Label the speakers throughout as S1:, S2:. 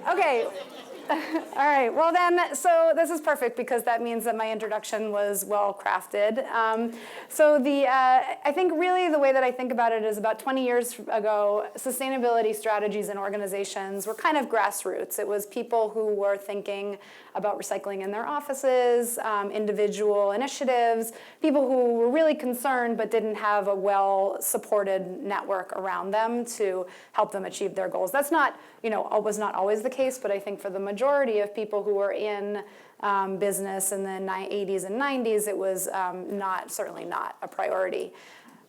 S1: Okay. All right, well then, so this is perfect because that means that my introduction was well crafted. I think really the way that I think about it is about 20 years ago, sustainability strategies in organizations were kind of grassroots. It was people who were thinking about recycling in their offices, individual initiatives, people who were really concerned but didn't have a well-supported network around them to help them achieve their goals. That's not, was not always the case, but I think for the majority of people who were in business in the 80s and 90s, it was certainly not a priority.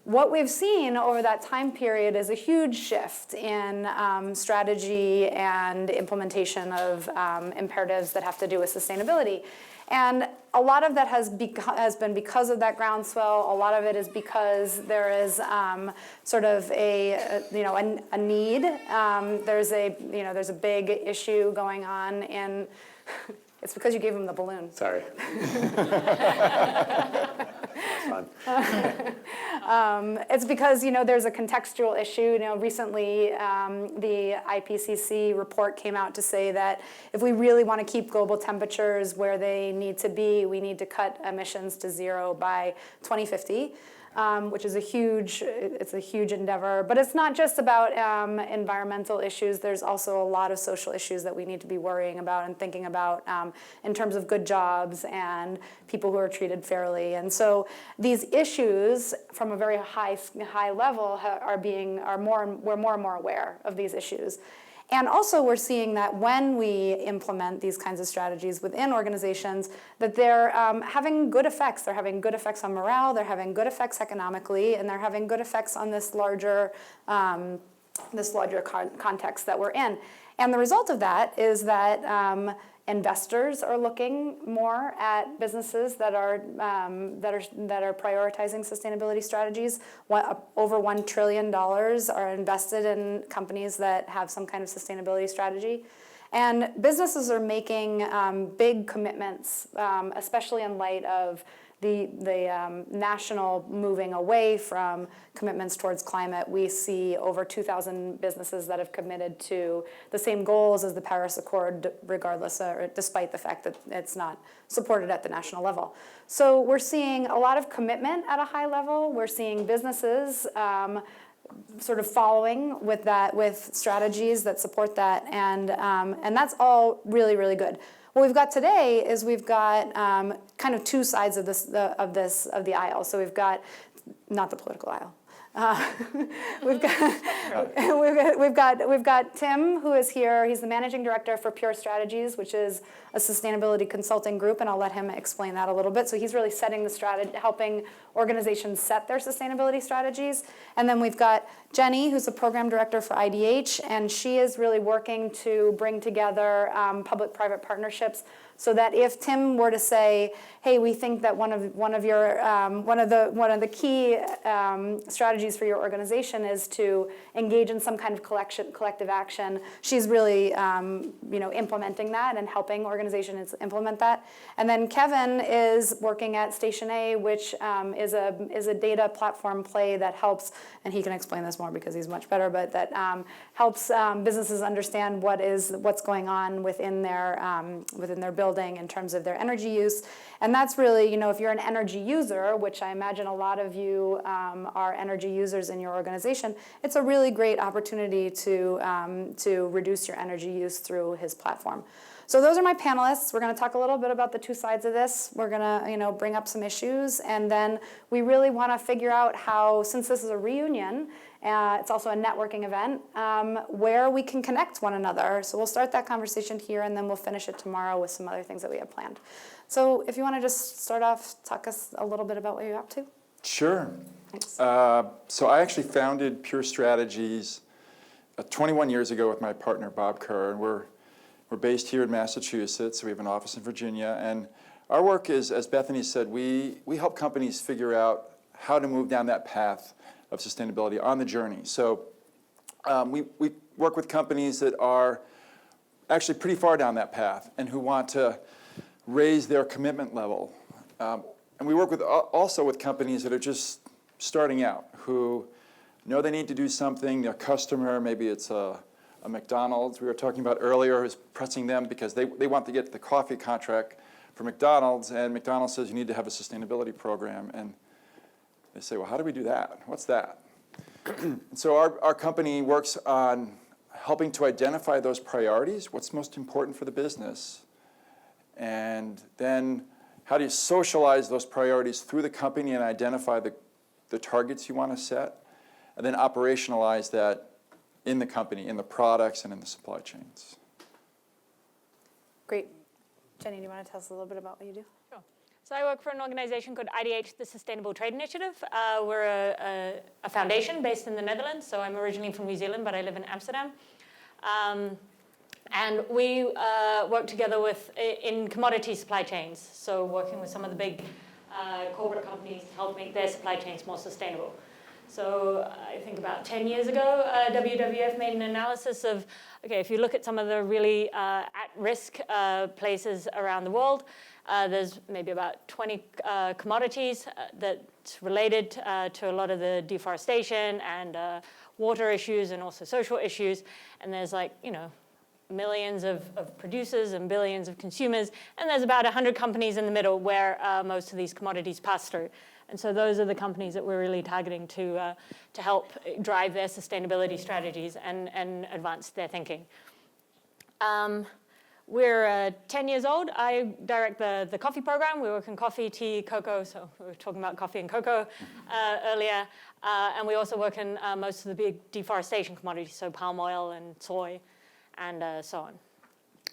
S1: What we've seen over that time period is a huge shift in strategy and implementation of imperatives that have to do with sustainability. And a lot of that has been because of that groundswell. A lot of it is because there is sort of a need. There's a big issue going on in. It's because you gave him the balloon.
S2: Sorry. Fun.
S1: It's because there's a contextual issue. Recently the IPCC report came out to say that if we really want to keep global temperatures where they need to be, we need to cut emissions to zero by 2050. Which is a huge endeavor. But it's not just about environmental issues. There's also a lot of social issues that we need to be worrying about and thinking about in terms of good jobs and people who are treated fairly. And so these issues, from a very high level, we're more and more aware of these issues. And also we're seeing that when we implement these kinds of strategies within organizations, that they're having good effects. They're having good effects on morale, they're having good effects economically, and they're having good effects on this larger context that we're in. And the result of that is that investors are looking more at businesses that are prioritizing sustainability strategies. Over $1 trillion are invested in companies that have some kind of sustainability strategy. And businesses are making big commitments, especially in light of the national moving away from commitments towards climate. We see over 2,000 businesses that have committed to the same goals as the Paris Accord, regardless, or despite the fact that it's not supported at the national level. So we're seeing a lot of commitment at a high level. We're seeing businesses sort of following with strategies that support that, and that's all really, really good. What we've got today is we've got kind of two sides of the aisle. So we've got not the political aisle. We've got Tim, who is here. He's the managing director for Pure Strategies, which is a sustainability consulting group, and I'll let him explain that a little bit. So he's really setting the strategy, helping organizations set their sustainability strategies. And then we've got Jenny, who's the program director for IDH, and she is really working to bring together public-private partnerships so that if Tim were to say, "Hey, we think that one of the key strategies for your organization is to engage in some kind of collective action," she's really implementing that and helping organizations implement that. And then Kevin is working at Station A, which is a data platform play that helps, and he can explain this more because he's much better, but that helps businesses understand what's going on within their building in terms of their energy use. And that's really, if you're an energy user, which I imagine a lot of you are energy users in your organization, it's a really great opportunity to reduce your energy use through his platform. So those are my panelists. We're going to talk a little bit about the two sides of this. We're going to, bring up some issues, and then we really want to figure out how, since this is a reunion, it's also a networking event, where we can connect one another. So we'll start that conversation here, and then we'll finish it tomorrow with some other things that we have planned. So if you want to just start off, talk us a little bit about what you're up to.
S3: Sure.
S1: Thanks.
S3: So I actually founded Pure Strategies 21 years ago with my partner, Bob Kerr, and we're based here in Massachusetts. We have an office in Virginia, and our work is, as Bethany said, we help companies figure out how to move down that path of sustainability on the journey. So we work with companies that are actually pretty far down that path and who want to raise their commitment level. And we work also with companies that are just starting out, who know they need to do something. Their customer, maybe it's a a McDonald's we were talking about earlier who's pressing them because they want to get the coffee contract for McDonald's, and McDonald's says you need to have a sustainability program. And they say, well, how do we do that? What's that? And so our company works on helping to identify those priorities, what's most important for the business, and then how do you socialize those priorities through the company and identify the targets you want to set, and then operationalize that in the company, in the products, and in the supply chains.
S1: Great. Jenny, do you want to tell us a little bit about what you do?
S2: Sure. So I work for an organization called IDH, the Sustainable Trade Initiative. We're a foundation based in the Netherlands. So I'm originally from New Zealand, but I live in Amsterdam. And we work together in commodity supply chains. So working with some of the big corporate companies to help make their supply chains more sustainable. So I think about 10 years ago, WWF made an analysis of, okay, if you look at some of the really at-risk places around the world, there's maybe about 20 commodities that's related to a lot of the deforestation and water issues and also social issues. And there's millions of producers and billions of consumers. And there's about 100 companies in the middle where most of these commodities pass through. And so those are the companies that we're really targeting to help drive their sustainability strategies and advance their thinking. We're 10 years old. I direct the coffee program. We work in coffee, tea, cocoa. So we were talking about coffee and cocoa earlier. And we also work in most of the big deforestation commodities, so palm oil and soy and so on.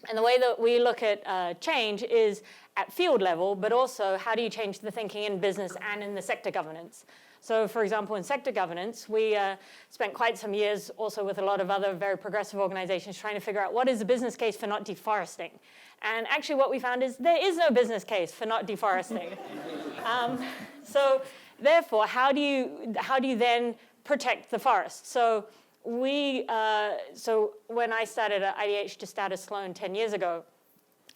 S2: And the way that we look at change is at field level, but also how do you change the thinking in business and in the sector governance. So for example, in sector governance, we spent quite some years also with a lot of other very progressive organizations trying to figure out what is the business case for not deforesting. And actually what we found is there is no business case for not deforesting. So therefore, how do you then protect the forest? So when I started at IDH to start at Sloan 10 years ago,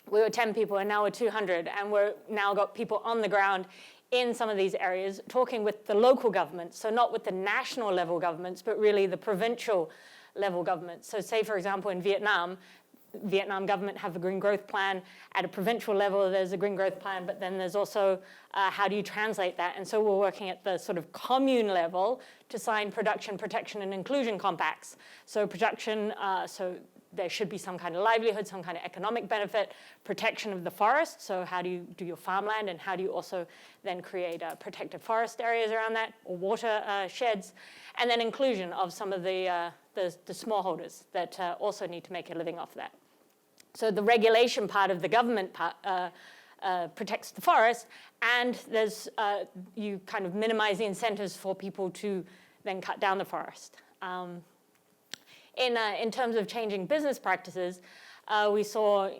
S2: we were 10 people and now we're 200, and we're now got people on the ground in some of these areas talking with the local governments, so not with the national level governments, but really the provincial level governments. So say, for example, in Vietnam government have a green growth plan. At a provincial level, there's a green growth plan, but then there's also how do you translate that? And so we're working at the sort of commune level to sign production, protection, and inclusion compacts. So production, so there should be some kind of livelihood, some kind of economic benefit, protection of the forest. So how do you do your farmland, and how do you also then create protected forest areas around that, or water sheds, and then inclusion of some of the smallholders that also need to make a living off that. So the regulation part of the government protects the forest, and there's you kind of minimize the incentives for people to then cut down the forest. In terms of changing business practices, we saw,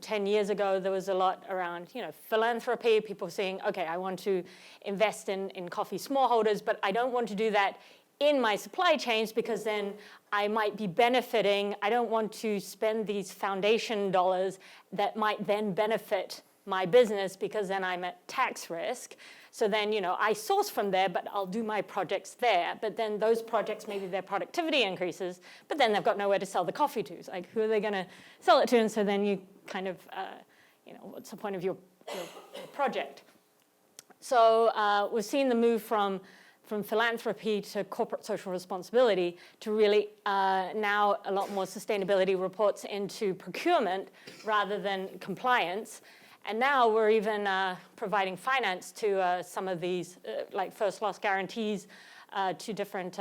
S2: 10 years ago, there was a lot around, philanthropy, people saying, okay, I want to invest in coffee smallholders, but I don't want to do that in my supply chains because then I might be benefiting. I don't want to spend these foundation dollars that might then benefit my business because then I'm at tax risk. So then, I source from there, but I'll do my projects there. But then those projects, maybe their productivity increases, but then they've got nowhere to sell the coffee to. It's like, who are they going to sell it to? And so then you kind of, what's the point of your project? So we've seen the move from philanthropy to corporate social responsibility to really now a lot more sustainability reports into procurement rather than compliance. And now we're even providing finance to some of these, like first loss guarantees to different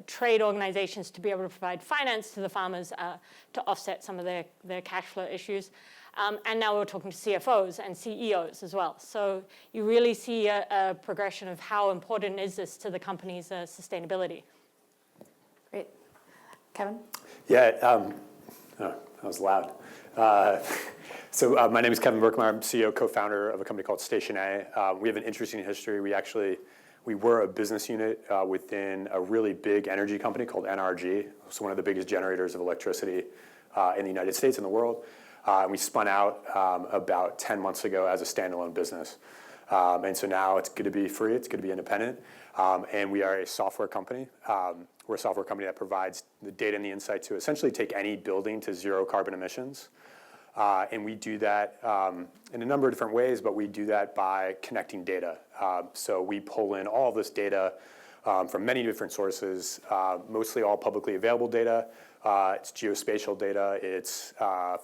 S2: trade organizations to be able to provide finance to the farmers to offset some of their cash flow issues. And now we're talking to CFOs and CEOs as well. So you really see a progression of how important is this to the company's sustainability.
S1: Great. Kevin?
S4: Yeah, that was loud. So my name is Kevin Berkemeyer. I'm CEO, co-founder of a company called Station A. We have an interesting history. We were a business unit within a really big energy company called NRG. It's one of the biggest generators of electricity in the United States and the world. And we spun out about 10 months ago as a standalone business. And so now it's going to be free, it's going to be independent, and we are a software company. We're a software company that provides the data and the insight to essentially take any building to zero carbon emissions. And we do that in a number of different ways, but we do that by connecting data. So we pull in all of this data from many different sources, mostly all publicly available data. It's geospatial data, it's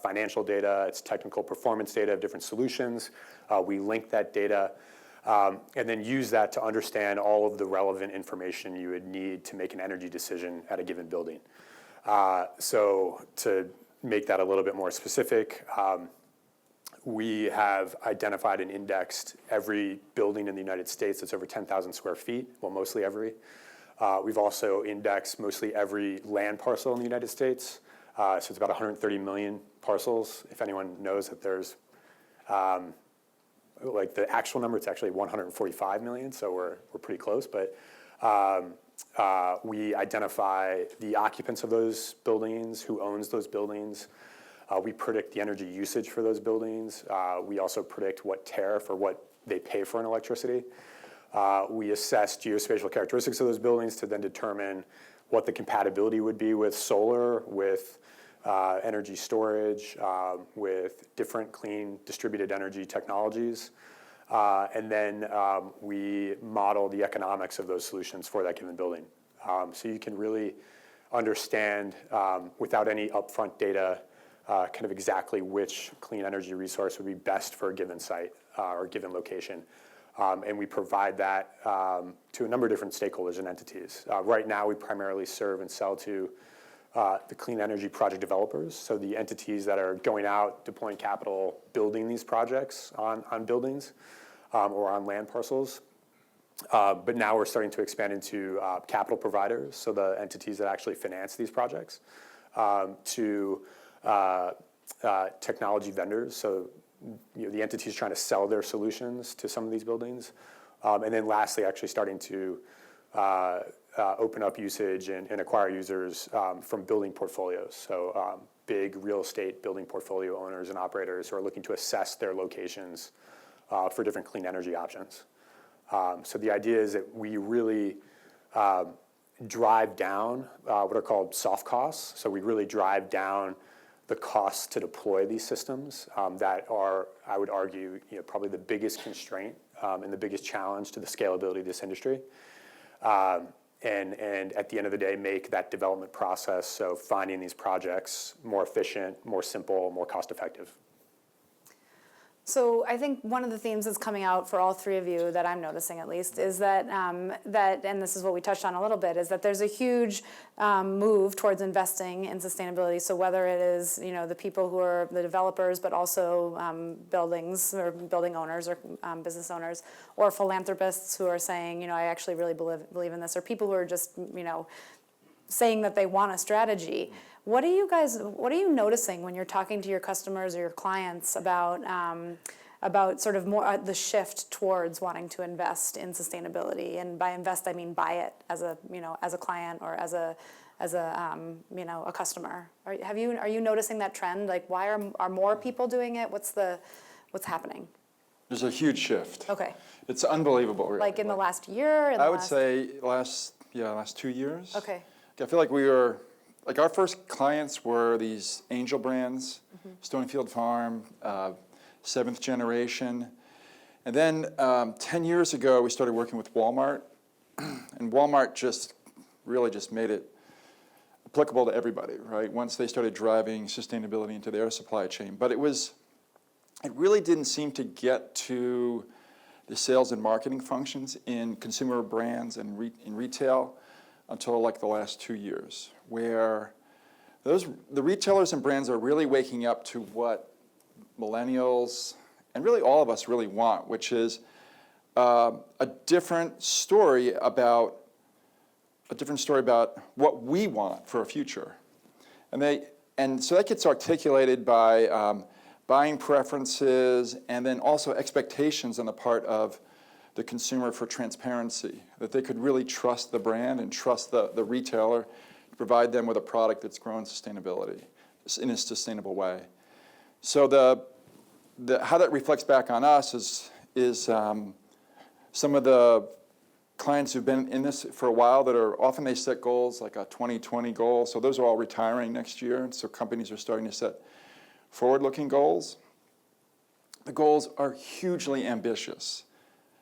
S4: financial data, it's technical performance data of different solutions. We link that data and then use that to understand all of the relevant information you would need to make an energy decision at a given building. So to make that a little bit more specific, we have identified and indexed every building in the United States that's over 10,000 square feet, well, mostly every. We've also indexed mostly every land parcel in the United States. So it's about 130 million parcels. If anyone knows that there's, like the actual number, it's actually 145 million, so we're pretty close. But we identify the occupants of those buildings, who owns those buildings. We predict the energy usage for those buildings. We also predict what tariff or what they pay for an electricity. We assess geospatial characteristics of those buildings to then determine what the compatibility would be with solar, with energy storage, with different clean distributed energy technologies. And then we model the economics of those solutions for that given building. So you can really understand, without any upfront data, kind of exactly which clean energy resource would be best for a given site or given location. And we provide that to a number of different stakeholders and entities. Right now, we primarily serve and sell to the clean energy project developers, so the entities that are going out, deploying capital, building these projects on buildings or on land parcels. But now we're starting to expand into capital providers, so the entities that actually finance these projects, to technology vendors, so the entities trying to sell their solutions to some of these buildings. And then lastly, actually starting to open up usage and acquire users from building portfolios. So big real estate building portfolio owners and operators who are looking to assess their locations for different clean energy options. So the idea is that we really drive down what are called soft costs. So we really drive down the costs to deploy these systems that are, I would argue, probably the biggest constraint and the biggest challenge to the scalability of this industry. And at the end of the day, make that development process, so finding these projects, more efficient, more simple, more cost effective.
S1: So I think one of the themes that's coming out for all three of you, that I'm noticing at least, is that, and this is what we touched on a little bit, is that there's a huge move towards investing in sustainability. So whether it is, the people who are the developers, but also buildings or building owners or business owners, or philanthropists who are saying, I actually really believe in this, or people who are just, saying that they want a strategy. What are you noticing when you're talking to your customers or your clients about sort of more the shift towards wanting to invest in sustainability? And by invest, I mean buy it as a client or as a customer. Are you noticing that trend? Like, why are more people doing it? What's happening?
S3: There's a huge shift.
S1: Okay.
S3: It's unbelievable, really.
S1: Like in the last year?
S3: I would say last 2 years.
S1: Okay.
S3: I feel like our first clients were these angel brands, Stonefield Farm, seventh generation. And then 10 years ago, we started working with Walmart. And Walmart just made it applicable to everybody, right? Once they started driving sustainability into their supply chain. But it really didn't seem to get to the sales and marketing functions in consumer brands and in retail until like the last 2 years, where the retailers and brands are really waking up to what millennials and really all of us really want, which is a different story about what we want for a future, and so that gets articulated by buying preferences and then also expectations on the part of the consumer for transparency, that they could really trust the brand and trust the retailer to provide them with a product that's grown sustainability in a sustainable way. So how that reflects back on us is some of the clients who've been in this for a while that are often they set goals like a 2020 goal. So those are all retiring next year. And so companies are starting to set forward-looking goals. The goals are hugely ambitious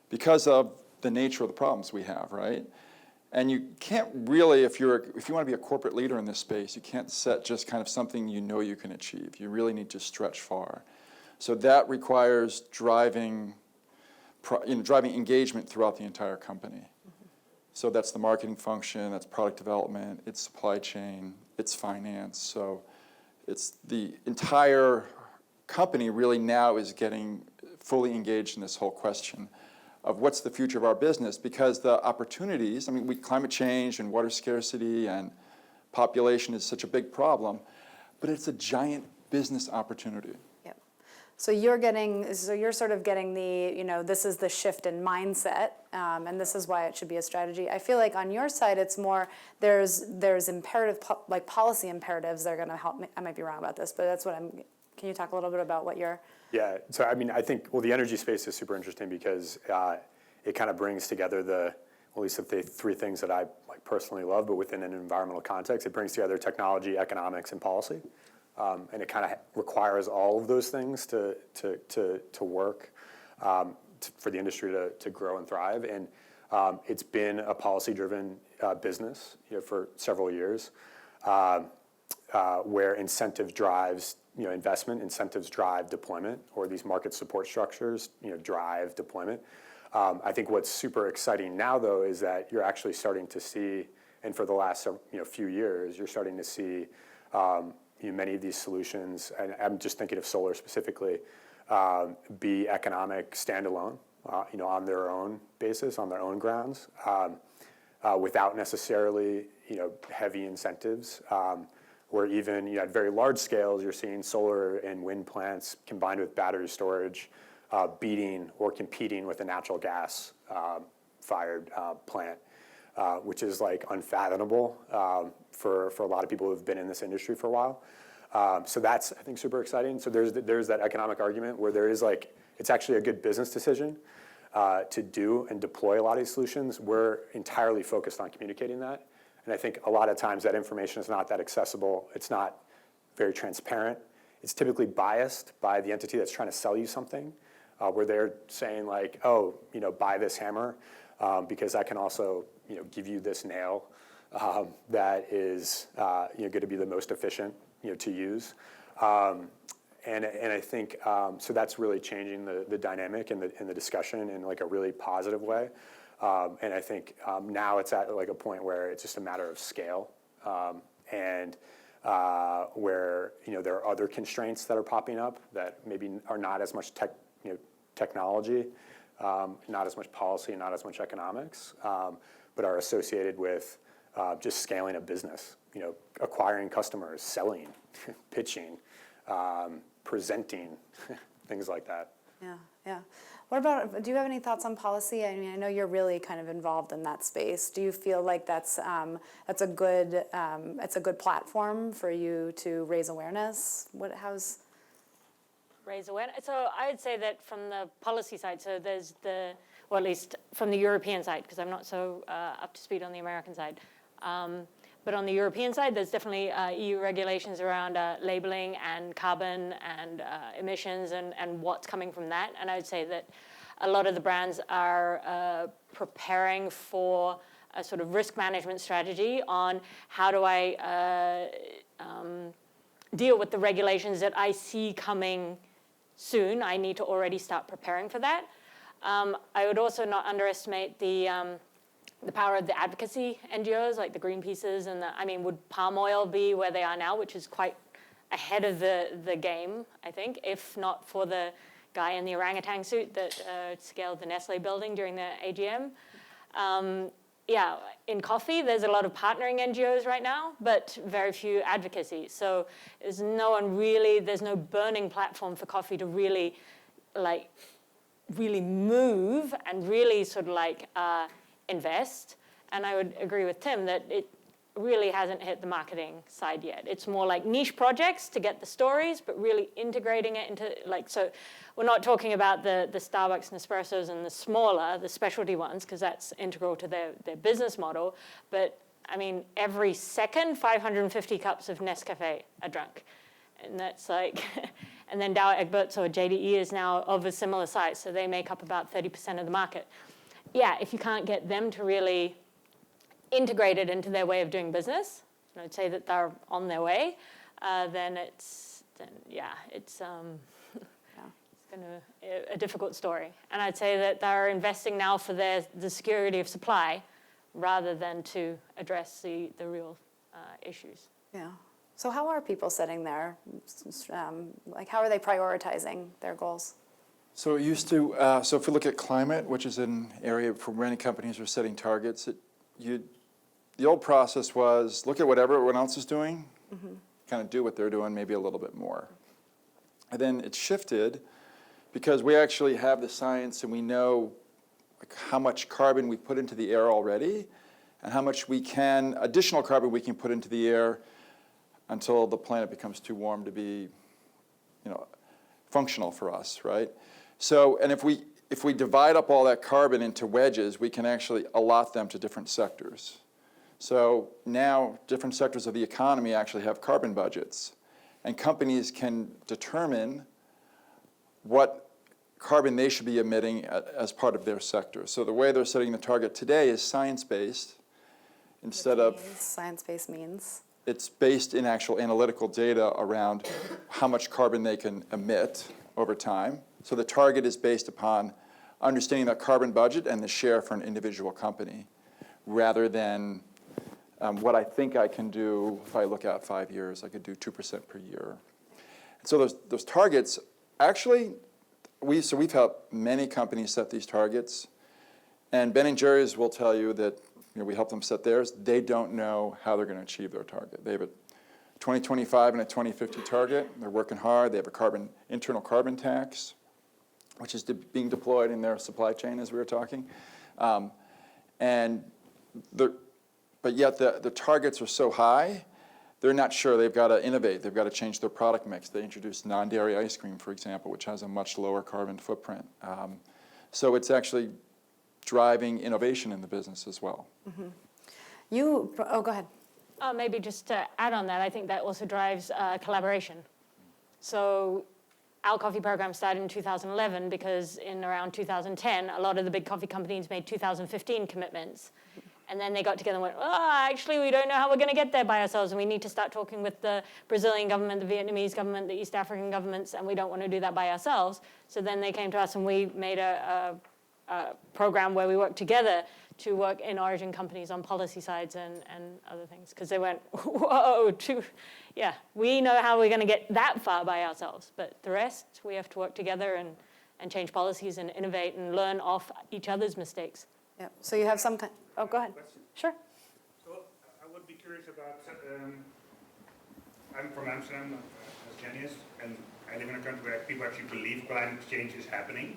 S3: because of the nature of the problems we have, right? And you can't really, if you want to be a corporate leader in this space, you can't set just kind of something you know you can achieve. You really need to stretch far. So that requires driving engagement throughout the entire company. So that's the marketing function, that's product development, it's supply chain, it's finance. So it's the entire company really now is getting fully engaged in this whole question of what's the future of our business, because the opportunities, I mean, climate change and water scarcity and population is such a big problem, but it's a giant business opportunity.
S1: Yep. So you're sort of getting the, this is the shift in mindset, and this is why it should be a strategy. I feel like on your side, it's more, there's imperative, like policy imperatives that are gonna help me. I might be wrong about this, but that's what can you talk a little bit about what you're?
S4: Yeah, so I mean, I think, well, the energy space is super interesting because it kind of brings together at least of the three things that I personally love, but within an environmental context, it brings together technology, economics, and policy. And it kind of requires all of those things to work for the industry to grow and thrive. And it's been a policy-driven business for several years where incentive drives investment, incentives drive deployment, or these market support structures drive deployment. I think what's super exciting now, though, is that you're actually starting to see, and for the last few years, you're starting to see many of these solutions, and I'm just thinking of solar specifically, be economic standalone, on their own basis, on their own grounds, without necessarily heavy incentives. Where even at very large scales, you're seeing solar and wind plants combined with battery storage beating or competing with a natural gas fired plant, which is unfathomable for a lot of people who've been in this industry for a while. So that's, I think, super exciting. So there's that economic argument where there is it's actually a good business decision to do and deploy a lot of these solutions. We're entirely focused on communicating that. And I think a lot of times that information is not that accessible. It's not very transparent. It's typically biased by the entity that's trying to sell you something, where they're saying buy this hammer because I can also give you this nail that is going to be the most efficient to use. And I think so that's really changing the dynamic and the discussion in a really positive way. And I think now it's at a point where it's just a matter of scale, and where there are other constraints that are popping up that maybe are not as much technology, not as much policy, not as much economics, but are associated with just scaling a business, acquiring customers, selling, pitching, presenting, things like that.
S1: Yeah. What about, do you have any thoughts on policy? I mean, I know you're really kind of involved in that space. Do you feel like that's a good platform for you to raise awareness?
S2: Raise awareness. So I would say that from the policy side, so there's or at least from the European side, because I'm not so up to speed on the American side. But on the European side, there's definitely EU regulations around labeling and carbon and emissions and what's coming from that. And I would say that a lot of the brands are preparing for a sort of risk management strategy on how do I deal with the regulations that I see coming soon. I need to already start preparing for that. I would also not underestimate the power of the advocacy NGOs like the Greenpeaces and would palm oil be where they are now, which is quite ahead of the game, I think, if not for the guy in the orangutan suit that scaled the Nestle building during the AGM. In coffee, there's a lot of partnering NGOs right now, but very few advocacy. So there's no burning platform for coffee to really move and really sort of invest. And I would agree with Tim that really hasn't hit the marketing side yet. It's more like niche projects to get the stories, but really integrating it into, like, so we're not talking about the Starbucks and Nespressos and the smaller, the specialty ones, because that's integral to their business model. But I mean, every second, 550 cups of Nescafe are drunk. And that's like, and then Dow Egberts or JDE is now of a similar size, so they make up about 30% of the market. Yeah, if you can't get them to really integrate it into their way of doing business, and I'd say that they're on their way, then it's a difficult story. And I'd say that they're investing now for the security of supply rather than to address the real issues.
S1: Yeah. So how are people setting their, like how are they prioritizing their goals?
S3: So it used to, so if we look at climate, which is an area for many companies are setting targets, the old process was look at what everyone else is doing, kind of do what they're doing, maybe a little bit more. And then it shifted because we actually have the science and we know like how much carbon we put into the air already and how much additional carbon we can put into the air until the planet becomes too warm to be, functional for us, right? So, and if we divide up all that carbon into wedges, we can actually allot them to different sectors. So now different sectors of the economy actually have carbon budgets, and companies can determine what carbon they should be emitting as part of their sector. So the way they're setting the target today is science-based instead of...
S1: Science-based means?
S3: It's based in actual analytical data around how much carbon they can emit over time. So the target is based upon understanding that carbon budget and the share for an individual company, rather than what I think I can do if I look out 5 years. I could do 2% per year. And so those targets, actually, we've helped many companies set these targets, and Ben & Jerry's will tell you that we help them set theirs. They don't know how they're going to achieve their target. They have a 2025 and a 2050 target. They're working hard. They have a internal carbon tax, which is being deployed in their supply chain as we were talking. But yet the targets are so high, they're not sure. They've got to innovate. They've got to change their product mix. They introduced non-dairy ice cream, for example, which has a much lower carbon footprint. So it's actually driving innovation in the business as well.
S1: Go ahead.
S2: Maybe just to add on that, I think that also drives collaboration. So our coffee program started in 2011 because in around 2010, a lot of the big coffee companies made 2015 commitments. And then they got together and went, actually, we don't know how we're going to get there by ourselves, and we need to start talking with the Brazilian government, the Vietnamese government, the East African governments, and we don't want to do that by ourselves. So then they came to us, and we made a program where we worked together to work in origin companies on policy sides and other things, because they went, we know how we're going to get that far by ourselves, but the rest, we have to work together and change policies and innovate and learn off each other's mistakes.
S1: Yeah. So you have some kind. Oh, go ahead.
S5: Question.
S1: Sure.
S5: So I would be curious about. I'm from Amsterdam, as Jenny is, and I live in a country where people actually believe climate change is happening.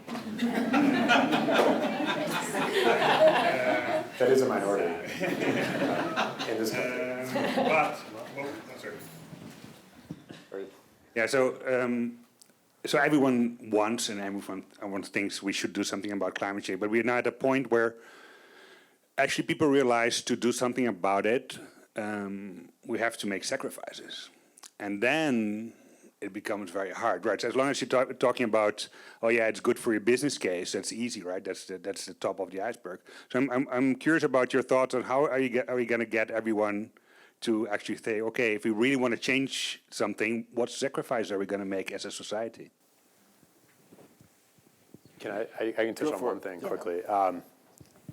S4: That is a minority in this country.
S5: Sorry. Yeah. So everyone wants and everyone thinks we should do something about climate change, but we're now at a point where actually people realize to do something about it, we have to make sacrifices. And then it becomes very hard, right? So as long as you're talking about, it's good for your business case, that's easy, right? That's the top of the iceberg. So I'm curious about your thoughts on how are we going to get everyone to actually say, okay, if we really want to change something, what sacrifice are we going to make as a society?
S4: I can touch on one thing quickly.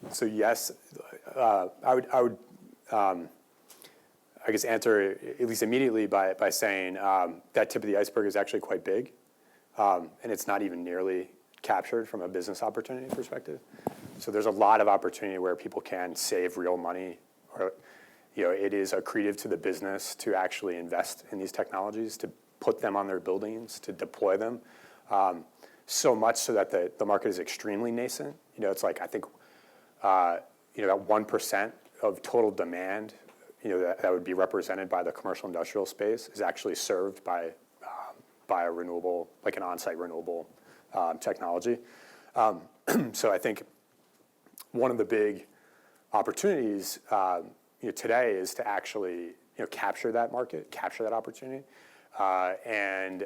S4: So yes, I would I guess answer at least immediately by saying that tip of the iceberg is actually quite big, and it's not even nearly captured from a business opportunity perspective. So there's a lot of opportunity where people can save real money, or it is accretive to the business to actually invest in these technologies, to put them on their buildings, to deploy them. So much so that the market is extremely nascent. It's like I think that 1% of total demand that would be represented by the commercial industrial space is actually served by a renewable, like an on-site renewable technology. So I think one of the big opportunities today is to actually capture that market, capture that opportunity, and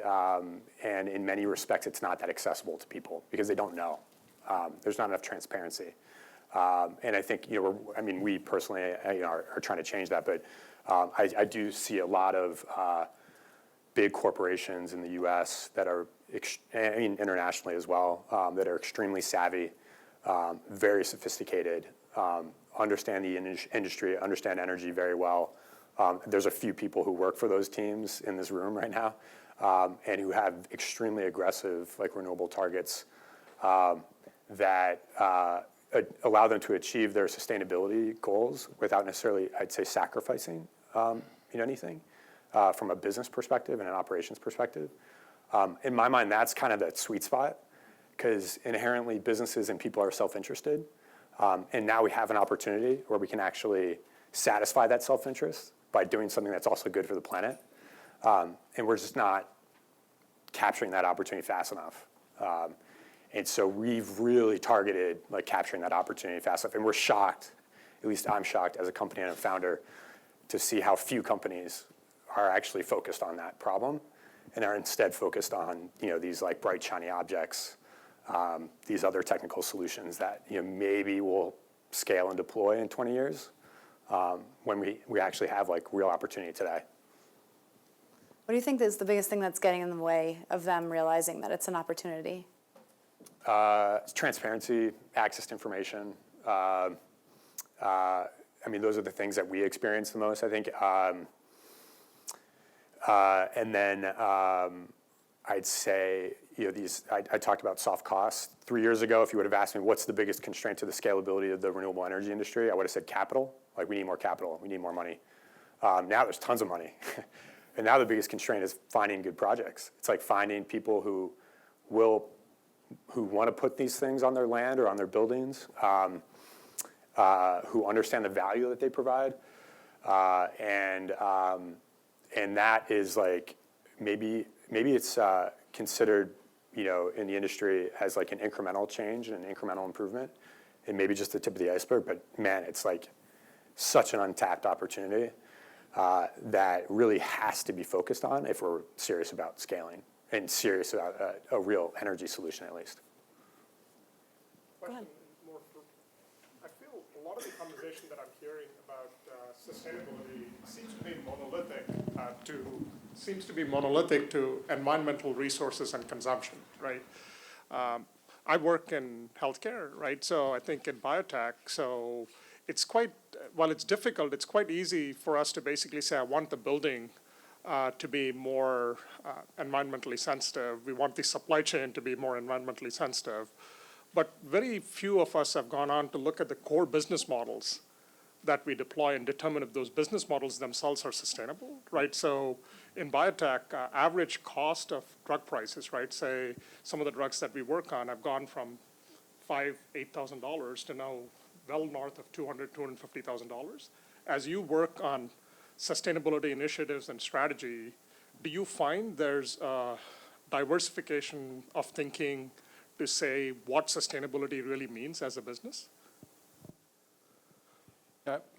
S4: in many respects it's not that accessible to people because they don't know. There's not enough transparency, and I think we personally are trying to change that, but I do see a lot of big corporations in the U.S. that are, internationally as well, that are extremely savvy, very sophisticated, understand the industry, understand energy very well. There's a few people who work for those teams in this room right now, and who have extremely aggressive renewable targets that allow them to achieve their sustainability goals without necessarily, I'd say, sacrificing anything from a business perspective and an operations perspective. In my mind, that's kind of that sweet spot, because inherently businesses and people are self-interested. And now we have an opportunity where we can actually satisfy that self-interest by doing something that's also good for the planet. And we're just not capturing that opportunity fast enough. And so we've really targeted capturing that opportunity fast enough. And we're shocked, at least I'm shocked as a company and a founder, to see how few companies are actually focused on that problem and are instead focused on these bright shiny objects, these other technical solutions that maybe will scale and deploy in 20 years when we actually have real opportunity today.
S1: What do you think is the biggest thing that's getting in the way of them realizing that it's an opportunity?
S4: It's transparency, access to information. Those are the things that we experience the most, I think. And then I'd say, I talked about soft costs. 3 years ago, if you would have asked me what's the biggest constraint to the scalability of the renewable energy industry, I would have said capital. We need more capital, we need more money. Now there's tons of money. And now the biggest constraint is finding good projects. It's finding people who want to put these things on their land or on their buildings, who understand the value that they provide. And that is maybe it's considered, in the industry as an incremental change and an incremental improvement, and maybe just the tip of the iceberg. But man, it's such an untapped opportunity that really has to be focused on if we're serious about scaling and serious about a real energy solution, at least.
S6: Question more for, I feel a lot of the conversation that I'm hearing about sustainability seems to be monolithic to environmental resources and consumption, right? I work in healthcare, right? So I think in biotech, so it's quite, while it's difficult, it's quite easy for us to basically say, I want the building to be more environmentally sensitive. We want the supply chain to be more environmentally sensitive. But very few of us have gone on to look at the core business models that we deploy and determine if those business models themselves are sustainable, right? So in biotech, average cost of drug prices, right? Say some of the drugs that we work on have gone from $8,000 to now well north of $200,000, $250,000. As you work on sustainability initiatives and strategy, do you find there's a diversification of thinking to say what sustainability really means as a business?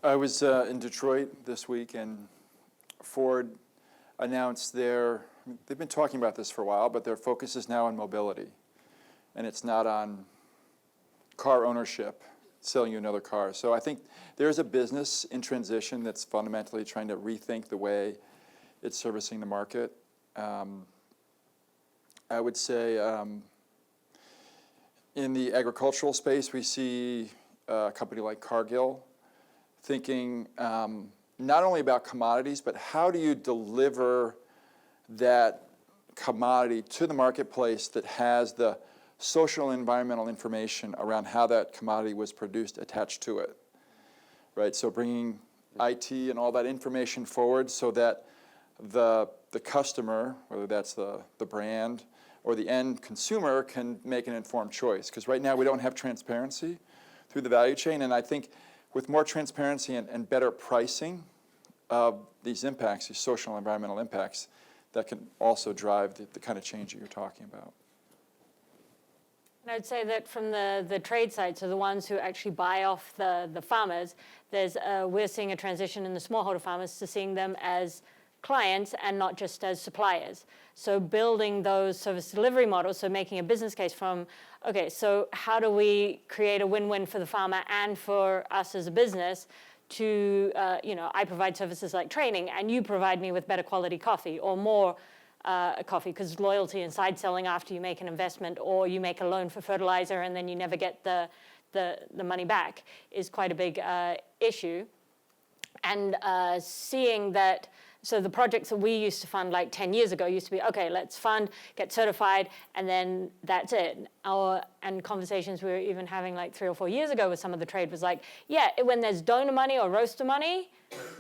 S3: I was in Detroit this week, and Ford announced they've been talking about this for a while, but their focus is now on mobility. And it's not on car ownership, selling you another car. So I think there's a business in transition that's fundamentally trying to rethink the way it's servicing the market. I would say in the agricultural space, we see a company like Cargill thinking not only about commodities, but how do you deliver that commodity to the marketplace that has the social and environmental information around how that commodity was produced attached to it, right? So bringing IT and all that information forward so that the customer, whether that's the brand or the end consumer, can make an informed choice. Because right now we don't have transparency through the value chain, and I think with more transparency and better pricing of these impacts, these social and environmental impacts, that can also drive the kind of change that you're talking about.
S2: And I'd say that from the trade side, so the ones who actually buy off the farmers, we're seeing a transition in the smallholder farmers to seeing them as clients and not just as suppliers. So building those service delivery models, so making a business case from, okay, so how do we create a win-win for the farmer and for us as a business to, I provide services like training and you provide me with better quality coffee or more coffee, because loyalty and side selling after you make an investment or you make a loan for fertilizer and then you never get the money back is quite a big issue. And seeing that, so the projects that we used to fund like 10 years ago used to be, okay, let's fund, get certified, and then that's it. And conversations we were even having like 3 or 4 years ago with some of the trade was like, yeah, when there's donor money or roaster money,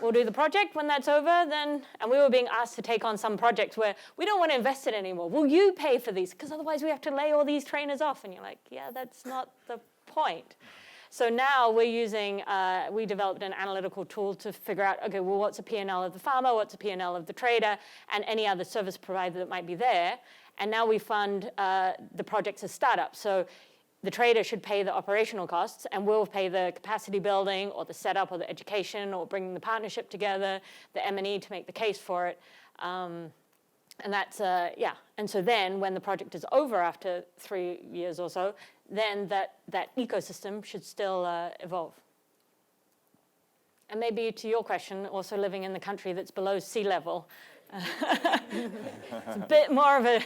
S2: we'll do the project. When that's over, then, and we were being asked to take on some projects where we don't want to invest in it anymore. Will you pay for these? Because otherwise we have to lay all these trainers off. And you're like, yeah, that's not the point. So now we're using, we developed an analytical tool to figure out, okay, well, what's a P&L of the farmer, what's a P&L of the trader, and any other service provider that might be there. And now we fund the projects as startups. So the trader should pay the operational costs, and we'll pay the capacity building or the setup or the education or bringing the partnership together, the M&E to make the case for it. And that's, And so then when the project is over after 3 years or so, then that ecosystem should still evolve. And maybe to your question, also living in the country that's below sea level, it's a bit more of a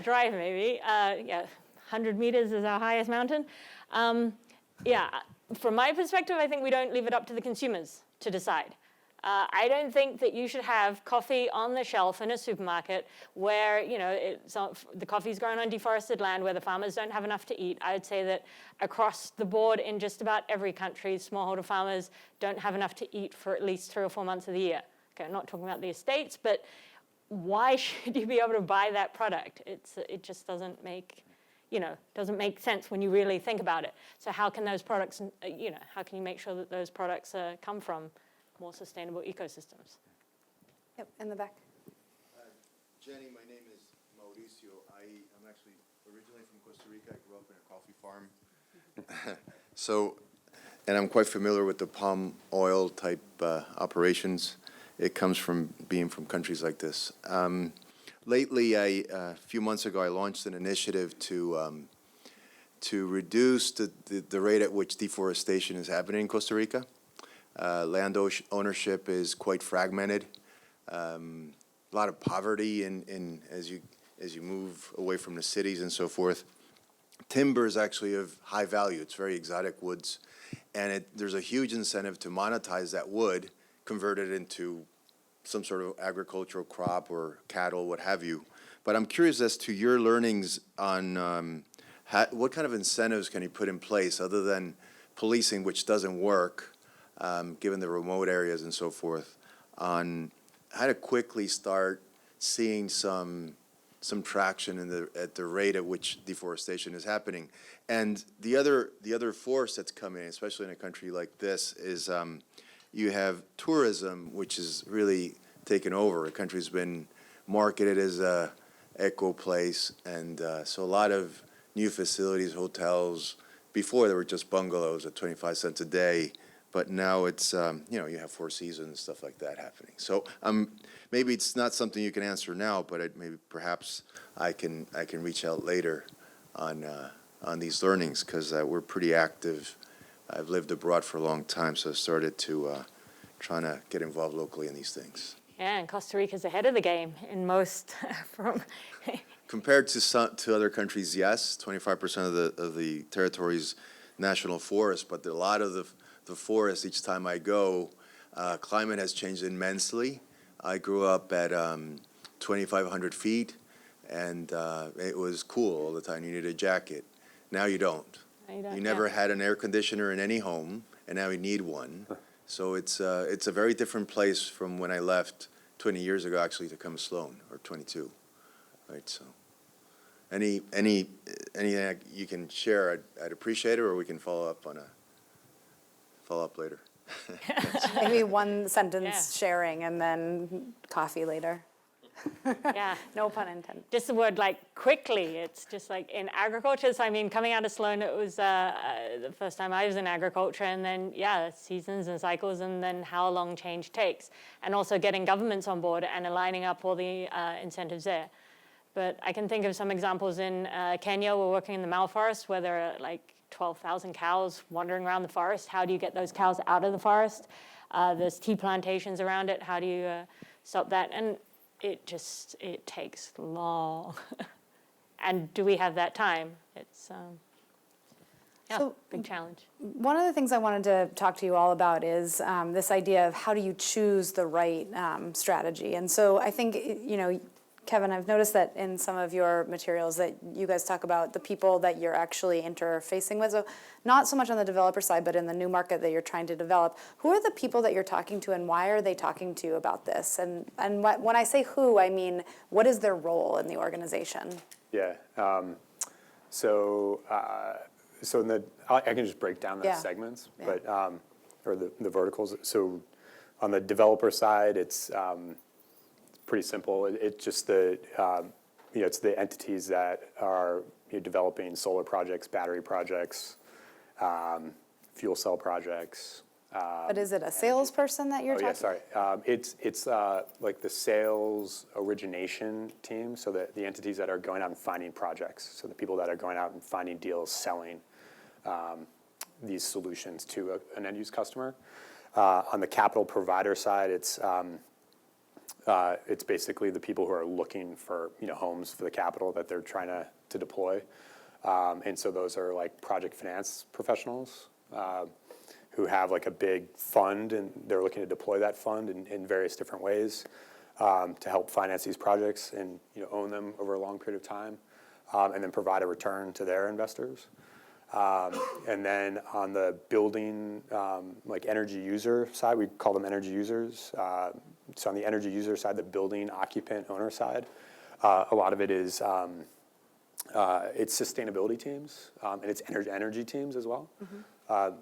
S2: drive maybe. 100 meters is our highest mountain. From my perspective, I think we don't leave it up to the consumers to decide. I don't think that you should have coffee on the shelf in a supermarket where, the coffee's grown on deforested land where the farmers don't have enough to eat. I would say that across the board in just about every country, smallholder farmers don't have enough to eat for at least 3 or 4 months of the year. Okay, I'm not talking about the estates, but why should you be able to buy that product? It just doesn't make sense when you really think about it. So how can those products, how can you make sure that those products come from more sustainable ecosystems?
S1: Yep, in the back.
S7: Jenny, my name is Mauricio. I'm actually originally from Costa Rica. I grew up in a coffee farm. And I'm quite familiar with the palm oil type operations. It comes from being from countries like this. Lately, a few months ago, I launched an initiative to reduce the rate at which deforestation is happening in Costa Rica. Land ownership is quite fragmented. A lot of poverty as you move away from the cities and so forth. Timber is actually of high value. It's very exotic woods, and there's a huge incentive to monetize that wood, convert it into some sort of agricultural crop or cattle, what have you. But I'm curious as to your learnings on what kind of incentives can you put in place other than policing, which doesn't work, given the remote areas and so forth, on how to quickly start seeing some traction at the rate at which deforestation is happening. And the other force that's coming, especially in a country like this, is you have tourism, which is really taken over. The country's been marketed as a eco place, and so a lot of new facilities, hotels. Before, there were just bungalows at 25 cents a day, but now it's, you have Four Seasons, stuff like that happening. So maybe it's not something you can answer now, but perhaps I can reach out later on these learnings, because we're pretty active. I've lived abroad for a long time, so I started to trying to get involved locally in these things.
S2: Yeah, and Costa Rica's ahead of the game in most
S7: Compared to other countries, yes, 25% of the territory's national forest, but a lot of the forest, each time I go, climate has changed immensely. I grew up at 2,500 feet, and it was cool all the time. You needed a jacket. Now you don't. You never had an air conditioner in any home, and now you need one. So it's a very different place from when I left 20 years ago, actually, to come to Sloan, or 22, right? So anything you can share, I'd appreciate it, or we can follow up later.
S1: Maybe one sentence
S2: Yeah.
S1: sharing and then coffee later.
S2: Yeah.
S1: No pun intended.
S2: Just the word like quickly, it's just like in agriculture. So I mean, coming out of Sloan, it was the first time I was in agriculture, and then seasons and cycles, and then how long change takes, and also getting governments on board and aligning up all the incentives there. But I can think of some examples in Kenya. We're working in the Mau forest where there are like 12,000 cows wandering around the forest. How do you get those cows out of the forest? There's tea plantations around it. How do you stop that? And it takes long. And do we have that time? It's
S1: So-
S2: big challenge.
S1: One of the things I wanted to talk to you all about is this idea of how do you choose the right strategy. And so I think, Kevin, I've noticed that in some of your materials that you guys talk about the people that you're actually interfacing with. So not so much on the developer side, but in the new market that you're trying to develop. Who are the people that you're talking to, and why are they talking to you about this? And when I say who, I mean, what is their role in the organization?
S4: Yeah. So in I can just break down the
S1: Yeah.
S4: segments,
S1: Yeah.
S4: but or the verticals. So on the developer side, it's pretty simple. It's just it's the entities that are developing solar projects, battery projects, fuel cell projects.
S1: But is it a salesperson that you're
S4: Oh
S1: talking?
S4: yeah, sorry. It's like the sales origination team, so that the entities that are going out and finding projects, so the people that are going out and finding deals, selling these solutions to an end use customer. On the capital provider side, it's basically the people who are looking for homes for the capital that they're trying to deploy, and so those are like project finance professionals who have like a big fund and they're looking to deploy that fund in various different ways to help finance these projects and own them over a long period of time, and then provide a return to their investors. And then on the building, like energy user side, we call them energy users. So on the energy user side, the building occupant owner side, a lot of it is it's sustainability teams and it's energy teams as well.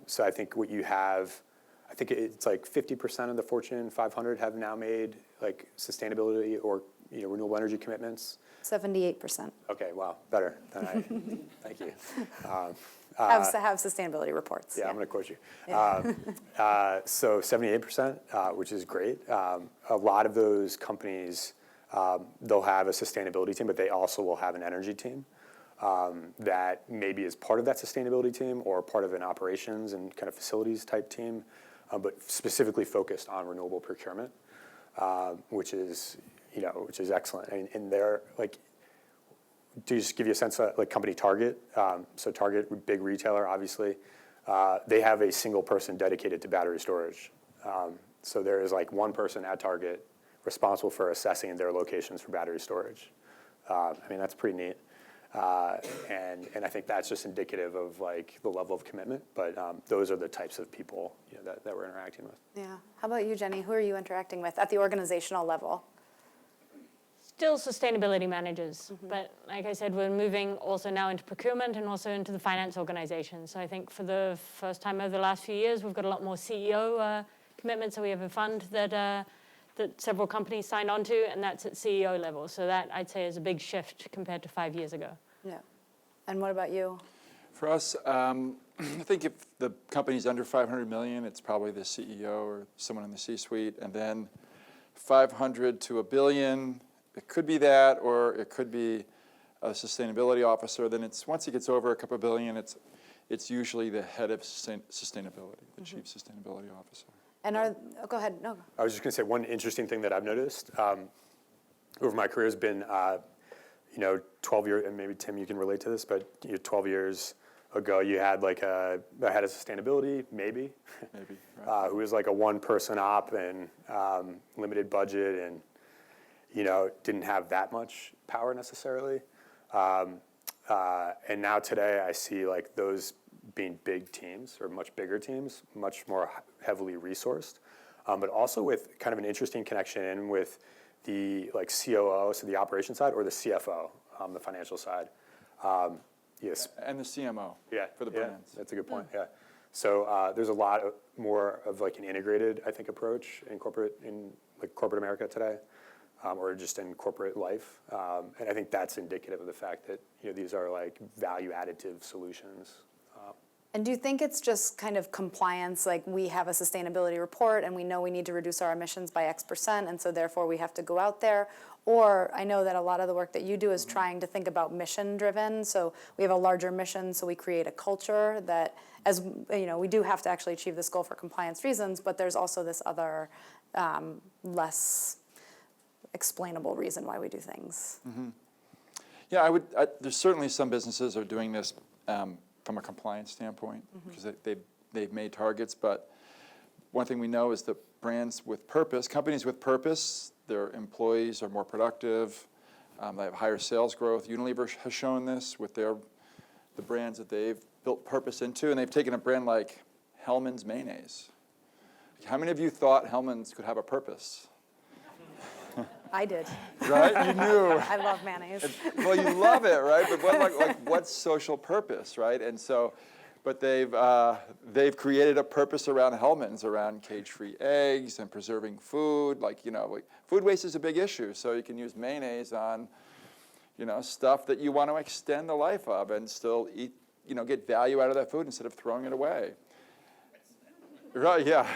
S4: So I think what you have, I think it's like 50% of the Fortune 500 have now made like sustainability or renewable energy commitments.
S1: 78%.
S4: Okay, wow, better than I. Thank you.
S1: Have sustainability reports.
S4: Yeah, I'm going to quote you. So 78%, which is great. A lot of those companies, they'll have a sustainability team, but they also will have an energy team that maybe is part of that sustainability team or part of an operations and kind of facilities type team, but specifically focused on renewable procurement, which is excellent. And they're like, to just give you a sense of like company Target, so Target, big retailer, obviously, they have a single person dedicated to battery storage. So there is like one person at Target responsible for assessing their locations for battery storage. I mean, that's pretty neat. And I think that's just indicative of like the level of commitment, but those are the types of people that we're interacting with.
S1: Yeah. How about you, Jenny? Who are you interacting with at the organizational level?
S2: Still sustainability managers, but like I said, we're moving also now into procurement and also into the finance organization. So I think for the first time over the last few years, we've got a lot more CEO commitments. So we have a fund that several companies signed on to, and that's at CEO level. So that, I'd say, is a big shift compared to 5 years ago.
S1: Yeah. And what about you?
S3: For us, I think if the company's under 500 million, it's probably the CEO or someone in the C-suite, and then 500 to $1 billion, it could be that, or it could be a sustainability officer. Then once it gets over a couple billion, it's usually the head of sustainability, the chief sustainability officer.
S1: And go ahead. No.
S4: I was just going to say one interesting thing that I've noticed over my career has been, 12 years, and maybe Tim, you can relate to this, but 12 years ago, you had like a head of sustainability, maybe, right. Who was like a one-person op and limited budget and didn't have that much power necessarily. And now today, I see like those being big teams or much bigger teams, much more heavily resourced, but also with kind of an interesting connection with the like COO, so the operations side, or the CFO, the financial side. Yes.
S3: And the CMO.
S4: Yeah.
S3: For the brands.
S4: That's a good point. Yeah. So there's a lot more of like an integrated, I think, approach in corporate America today, or just in corporate life. And I think that's indicative of the fact that these are like value additive solutions.
S1: And do you think it's just kind of compliance, like we have a sustainability report and we know we need to reduce our emissions by X%, and so therefore we have to go out there? Or I know that a lot of the work that you do is trying to think about mission driven, so we have a larger mission, so we create a culture that, as we do have to actually achieve this goal for compliance reasons, but there's also this other less explainable reason why we do things.
S3: Mm-hmm. Yeah, there's certainly some businesses are doing this from a compliance standpoint, because they've made targets, but one thing we know is that brands with purpose, companies with purpose, their employees are more productive, they have higher sales growth. Unilever has shown this with the brands that they've built purpose into, and they've taken a brand like Hellmann's mayonnaise. How many of you thought Hellmann's could have a purpose?
S1: I did.
S3: Right? You knew.
S1: I love mayonnaise.
S3: Well, you love it, right? But what's social purpose, right? And so, but they've created a purpose around Hellmann's, around cage-free eggs and preserving food. Food waste is a big issue, so you can use mayonnaise on, stuff that you want to extend the life of and still eat, get value out of that food instead of throwing it away. Right? Yeah.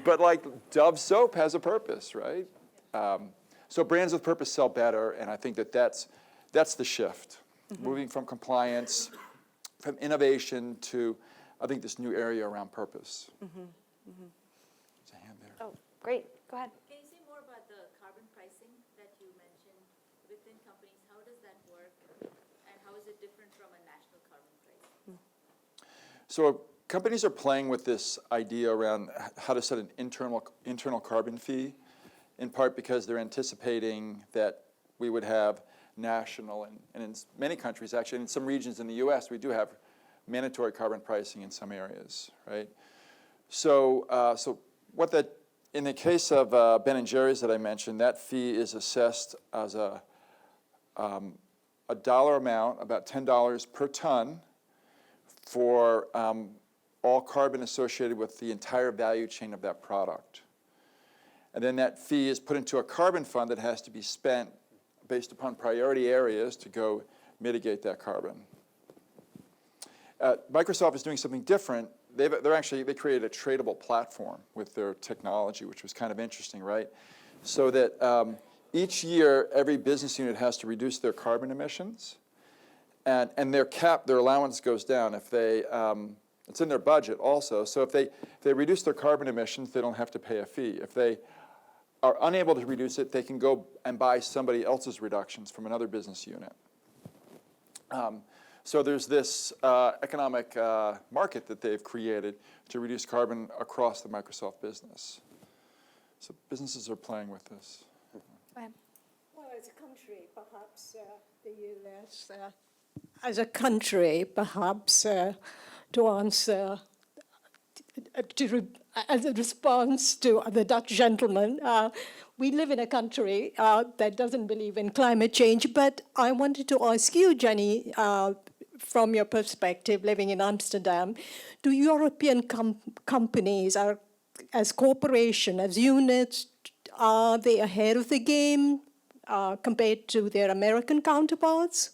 S3: But Dove soap has a purpose, right? So brands with purpose sell better, and I think that's the shift. Moving from compliance, from innovation to, I think, this new area around purpose. There's a hand there.
S1: Oh, great. Go ahead.
S8: Can you say more about the carbon pricing that you mentioned within companies? How does that work, and how is it different from a national carbon price?
S3: So companies are playing with this idea around how to set an internal carbon fee, in part because they're anticipating that we would have national, and in many countries, actually, in some regions in the US, we do have mandatory carbon pricing in some areas, right? So, in the case of Ben & Jerry's that I mentioned, that fee is assessed as a dollar amount, about $10 per ton, for all carbon associated with the entire value chain of that product. And then that fee is put into a carbon fund that has to be spent based upon priority areas to go mitigate that carbon. Microsoft is doing something different. They created a tradable platform with their technology, which was kind of interesting, right? So that each year, every business unit has to reduce their carbon emissions, and their allowance goes down if they. It's in their budget also. So if they reduce their carbon emissions, they don't have to pay a fee. If they are unable to reduce it, they can go and buy somebody else's reductions from another business unit. So there's this economic market that they've created to reduce carbon across the Microsoft business. So businesses are playing with this.
S1: Go ahead.
S9: Well, as a country, perhaps the US, as a country, perhaps to answer, as a response to the Dutch gentleman, we live in a country that doesn't believe in climate change, but I wanted to ask you, Jenny, from your perspective, living in Amsterdam, do European companies, as corporations, as units, are they ahead of the game compared to their American counterparts?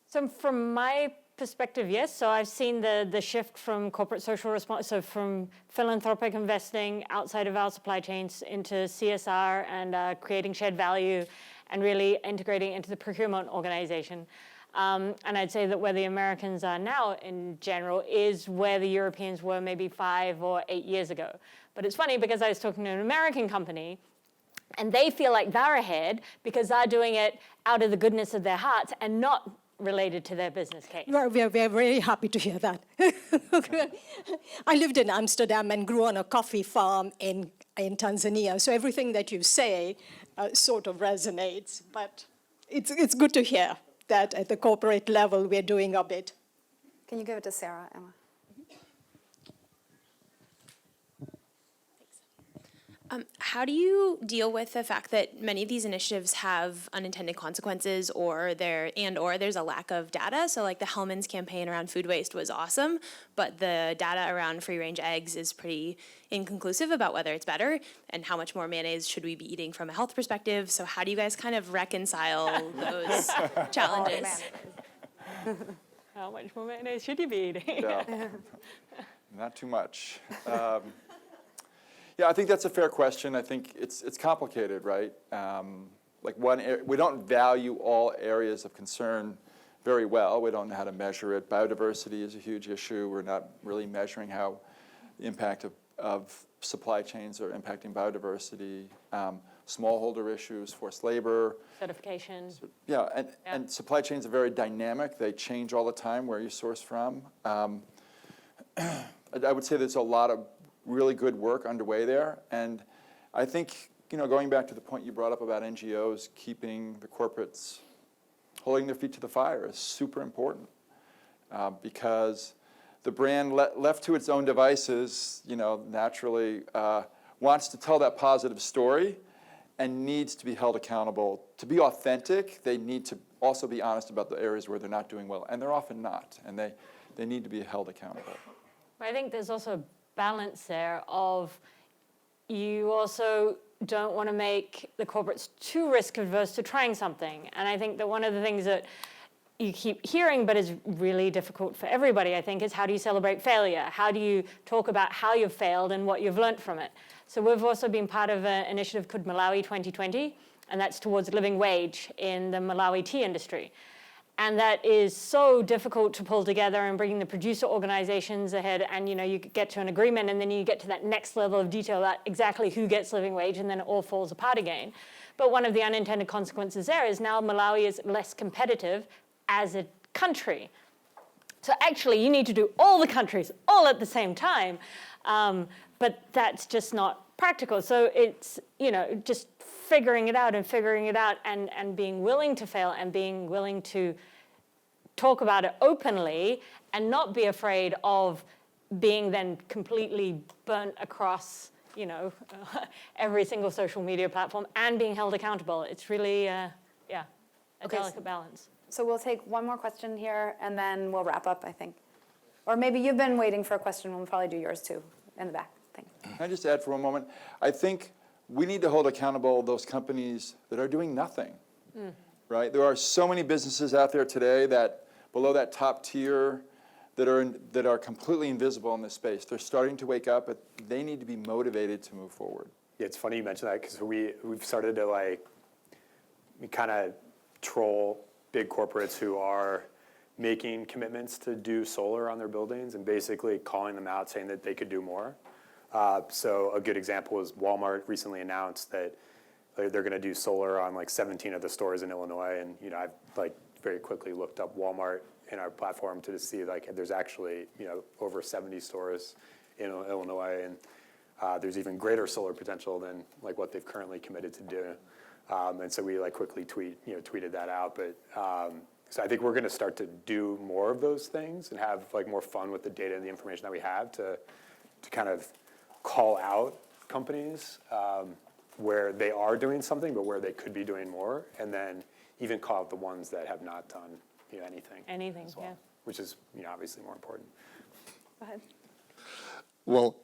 S2: So from my perspective, yes. So I've seen the shift from corporate social response, so from philanthropic investing outside of our supply chains into CSR and creating shared value and really integrating into the procurement organization. And I'd say that where the Americans are now in general is where the Europeans were maybe 5 or 8 years ago. But it's funny because I was talking to an American company and they feel like they're ahead because they're doing it out of the goodness of their hearts and not related to their business case.
S9: Well, we're very happy to hear that. I lived in Amsterdam and grew on a coffee farm in Tanzania, so everything that you say sort of resonates. But it's good to hear that at the corporate level we're doing a bit.
S1: Can you give it to Sarah, Emma?
S10: How do you deal with the fact that many of these initiatives have unintended consequences or there's a lack of data? So like the Hellman's campaign around food waste was awesome, but the data around free-range eggs is pretty inconclusive about whether it's better and how much more mayonnaise should we be eating from a health perspective. So how do you guys kind of reconcile those challenges?
S2: How much more mayonnaise should you be eating?
S3: Yeah. Not too much. Yeah, I think that's a fair question. I think it's complicated, right? We don't value all areas of concern very well. We don't know how to measure it. Biodiversity is a huge issue. We're not really measuring how the impact of supply chains are impacting biodiversity. Smallholder issues, forced labor.
S2: Certification.
S3: Yeah, and supply chains are very dynamic. They change all the time where you source from. I would say there's a lot of really good work underway there. And I think, going back to the point you brought up about NGOs keeping the corporates, holding their feet to the fire is super important because the brand left to its own devices, naturally wants to tell that positive story and needs to be held accountable. To be authentic, they need to also be honest about the areas where they're not doing well. And they're often not. And they need to be held accountable.
S2: I think there's also a balance there of you also don't want to make the corporates too risk averse to trying something. And I think that one of the things that you keep hearing but is really difficult for everybody, I think, is how do you celebrate failure? How do you talk about how you've failed and what you've learned from it? So we've also been part of an initiative called Malawi 2020, and that's towards living wage in the Malawi tea industry. And that is so difficult to pull together and bringing the producer organizations ahead, and you get to an agreement, and then you get to that next level of detail about exactly who gets living wage, and then it all falls apart again. But one of the unintended consequences there is now Malawi is less competitive as a country. So actually, you need to do all the countries all at the same time, but that's just not practical. So it's just figuring it out and being willing to fail and being willing to talk about it openly and not be afraid of being then completely burnt across, every single social media platform and being held accountable. It's really, a delicate balance.
S1: So we'll take one more question here, and then we'll wrap up, I think. Or maybe you've been waiting for a question. We'll probably do yours, too, in the back. Thanks.
S3: Can I just add for one moment? I think we need to hold accountable those companies that are doing nothing, right? There are so many businesses out there today that below that top tier that are completely invisible in this space. They're starting to wake up, but they need to be motivated to move forward.
S4: Yeah, it's funny you mention that because we've started to we kind of troll big corporates who are making commitments to do solar on their buildings and basically calling them out saying that they could do more. So a good example is Walmart recently announced that they're going to do solar on 17 of the stores in Illinois, and I've very quickly looked up Walmart in our platform to see there's actually over 70 stores in Illinois, and there's even greater solar potential than what they've currently committed to do, and so we quickly tweeted that out. But so I think we're going to start to do more of those things and have more fun with the data and the information that we have to kind of call out companies where they are doing something, but where they could be doing more, and then even call out the ones that have not done anything as well,
S2: yeah.
S4: Which is obviously more important.
S2: Go ahead.
S11: Well,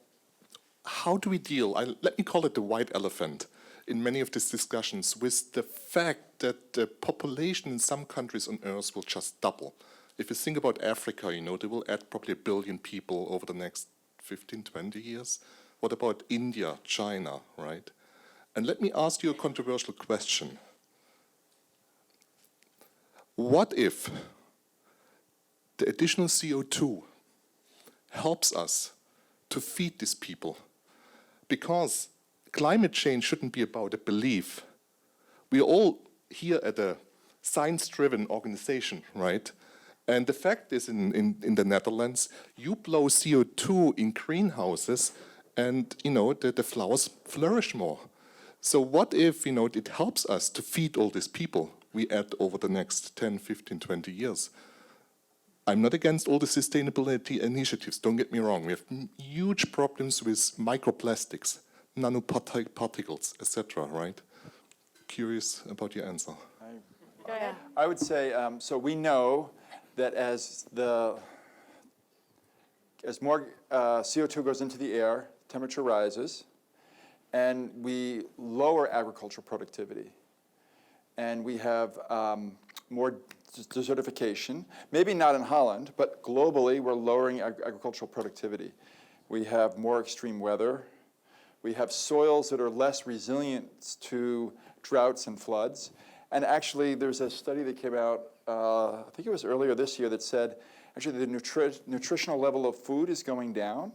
S11: how do we deal, let me call it the white elephant, in many of these discussions with the fact that the population in some countries on Earth will just double. If you think about Africa, they will add probably 1 billion people over the next 15, 20 years. What about India, China, right? And let me ask you a controversial question. What if the additional CO2 helps us to feed these people? Because climate change shouldn't be about a belief. We're all here at a science-driven organization, right? And the fact is, in the Netherlands, you blow CO2 in greenhouses, and the flowers flourish more. So what if it helps us to feed all these people we add over the next 10, 15, 20 years? I'm not against all the sustainability initiatives, don't get me wrong. We have huge problems with microplastics. nanoparticles, etc., right? Curious about your answer.
S2: Go ahead.
S3: I would say, so we know that as more CO2 goes into the air, temperature rises, and we lower agricultural productivity. And we have more desertification, maybe not in Holland, but globally we're lowering agricultural productivity. We have more extreme weather. We have soils that are less resilient to droughts and floods. And actually, there's a study that came out, I think it was earlier this year, that said actually the nutritional level of food is going down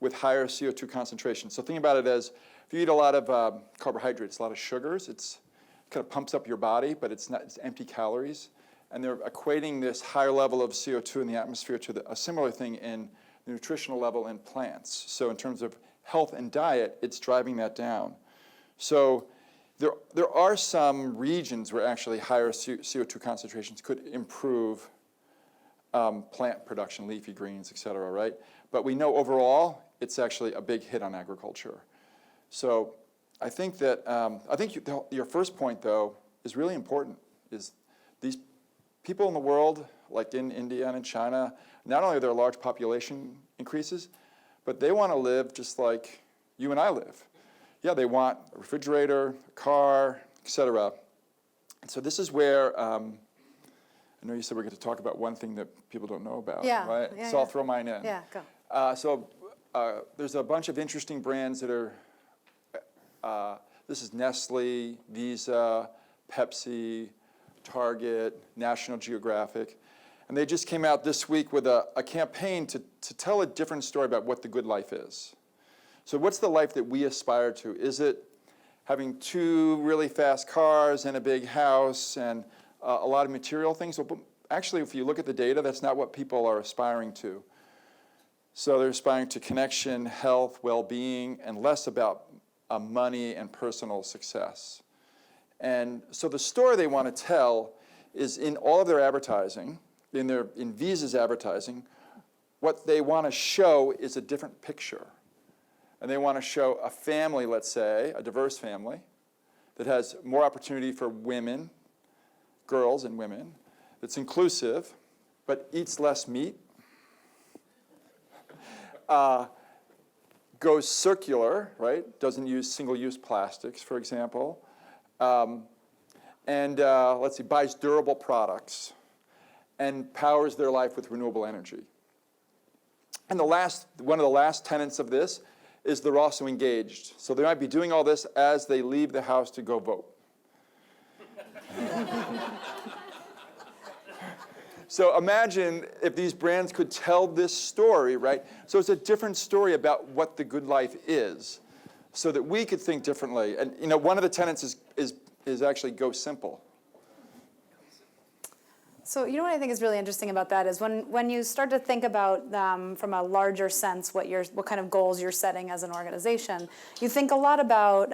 S3: with higher CO2 concentration. So think about it as if you eat a lot of carbohydrates, a lot of sugars, it's kind of pumps up your body, but it's empty calories. And they're equating this higher level of CO2 in the atmosphere to a similar thing in the nutritional level in plants. So in terms of health and diet, it's driving that down. So there are some regions where actually higher CO2 concentrations could improve plant production, leafy greens, et cetera, right? But we know overall, it's actually a big hit on agriculture. So I think that, your first point, though, is really important, is these people in the world, like in India and in China, not only are there large population increases, but they want to live just like you and I live. Yeah, they want a refrigerator, a car, et cetera. And so this is where, I know you said we're going to talk about one thing that people don't know about, right?
S1: Yeah,
S3: so I'll throw mine in.
S1: Yeah, go.
S3: There's a bunch of interesting brands that are, this is Nestle, Visa, Pepsi, Target, National Geographic. And they just came out this week with a campaign to tell a different story about what the good life is. So what's the life that we aspire to? Is it having 2 really fast cars and a big house and a lot of material things? Well, actually, if you look at the data, that's not what people are aspiring to. So they're aspiring to connection, health, well-being, and less about money and personal success. And so the story they want to tell is in all of their advertising, in Visa's advertising, what they want to show is a different picture. And they want to show a family, let's say, a diverse family, that has more opportunity for women, girls and women, that's inclusive, but eats less meat, goes circular, right? Doesn't use single-use plastics, for example, and let's see, buys durable products and powers their life with renewable energy. And one of the last tenets of this is they're also engaged. So they might be doing all this as they leave the house to go vote. So imagine if these brands could tell this story, right? So it's a different story about what the good life is, so that we could think differently. And one of the tenets is actually go simple.
S1: So what I think is really interesting about that is when you start to think about from a larger sense what kind of goals you're setting as an organization, you think a lot about,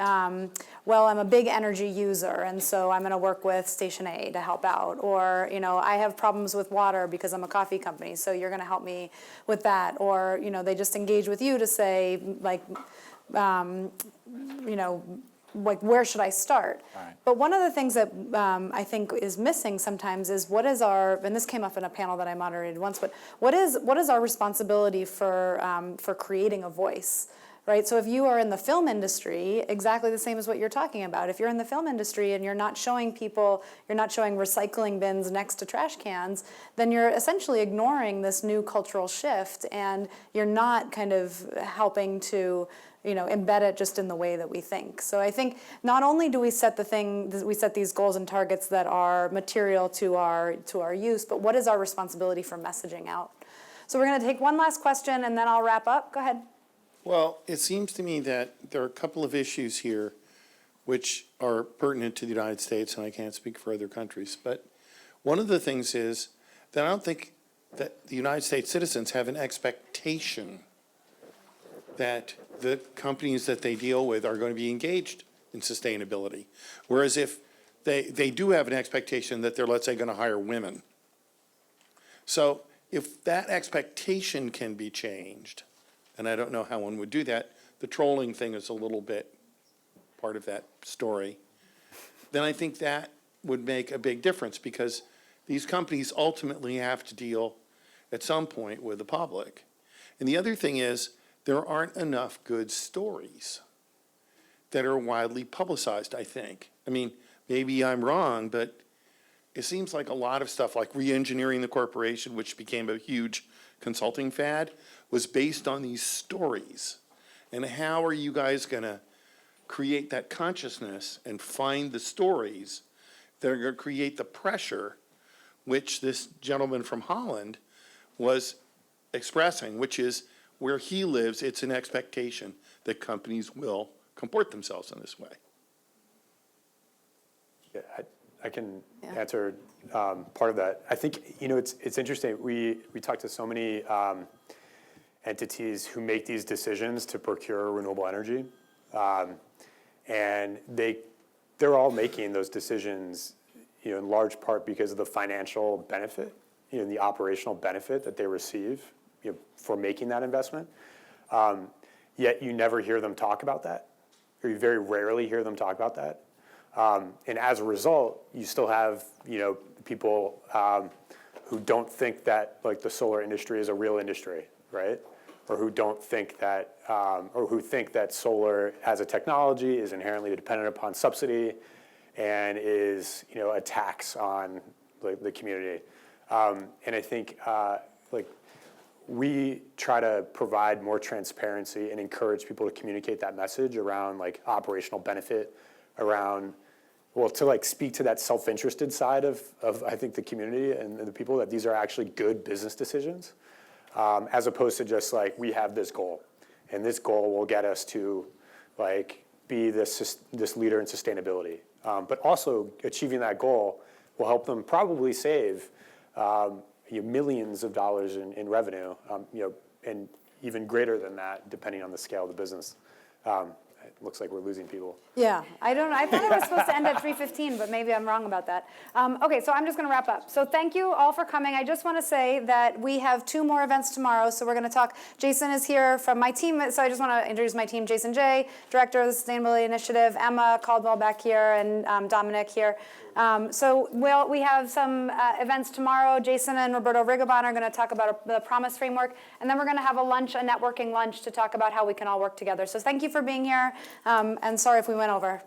S1: well, I'm a big energy user, and so I'm going to work with Station A to help out. Or, I have problems with water because I'm a coffee company, so you're going to help me with that. Or, they just engage with you to say, like, like, where should I start? Right. But one of the things that I think is missing sometimes is what is and this came up in a panel that I moderated once, but what is our responsibility for creating a voice, right? So if you are in the film industry, exactly the same as what you're talking about. If you're in the film industry and you're not showing recycling bins next to trash cans, then you're essentially ignoring this new cultural shift, and you're not kind of helping to embed it just in the way that we think. So I think not only do we set these goals and targets that are material to our use, but what is our responsibility for messaging out? So we're going to take one last question, and then I'll wrap up. Go ahead.
S12: Well, it seems to me that there are a couple of issues here which are pertinent to the United States, and I can't speak for other countries. But one of the things is that I don't think that the United States citizens have an expectation that the companies that they deal with are going to be engaged in sustainability. Whereas if they do have an expectation that they're, let's say, going to hire women. So if that expectation can be changed, and I don't know how one would do that, the trolling thing is a little bit part of that story, then I think that would make a big difference, because these companies ultimately have to deal at some point with the public. And the other thing is, there aren't enough good stories that are widely publicized, I think. I mean, maybe I'm wrong, but it seems like a lot of stuff like re-engineering the corporation, which became a huge consulting fad, was based on these stories. And how are you guys gonna create that consciousness and find the stories that are gonna create the pressure which this gentleman from Holland was expressing, which is where he lives, it's an expectation that companies will comport themselves in this way.
S4: Yeah, I can answer part of that. I think, it's interesting. We talk to so many entities who make these decisions to procure renewable energy. And they're all making those decisions, in large part because of the financial benefit, the operational benefit that they receive, for making that investment. Yet you never hear them talk about that, or you very rarely hear them talk about that. And as a result, you still have, people who don't think that the solar industry is a real industry, right? Or who don't think that, or who think that solar as a technology is inherently dependent upon subsidy and is, a tax on the community. And I think, we try to provide more transparency and encourage people to communicate that message around operational benefit, around, to speak to that self-interested side of I think the community and the people, that these are actually good business decisions, as opposed to just we have this goal, and this goal will get us to be this leader in sustainability. But also achieving that goal will help them probably save millions of dollars in revenue, and even greater than that, depending on the scale of the business. It looks like we're losing people.
S1: Yeah, I thought it was supposed to end at 3:15, but maybe I'm wrong about that. Okay, so I'm just going to wrap up. So thank you all for coming. I just want to say that we have 2 more events tomorrow. So we're going to talk. Jason is here from my team. So I just want to introduce my team: Jason J, Director of the Sustainability Initiative; Emma Caldwell back here; and Dominic here. So we have some events tomorrow. Jason and Roberto Rigobon are going to talk about the Promise Framework, and then we're going to have a networking lunch to talk about how we can all work together. So thank you for being here, and sorry if we went over.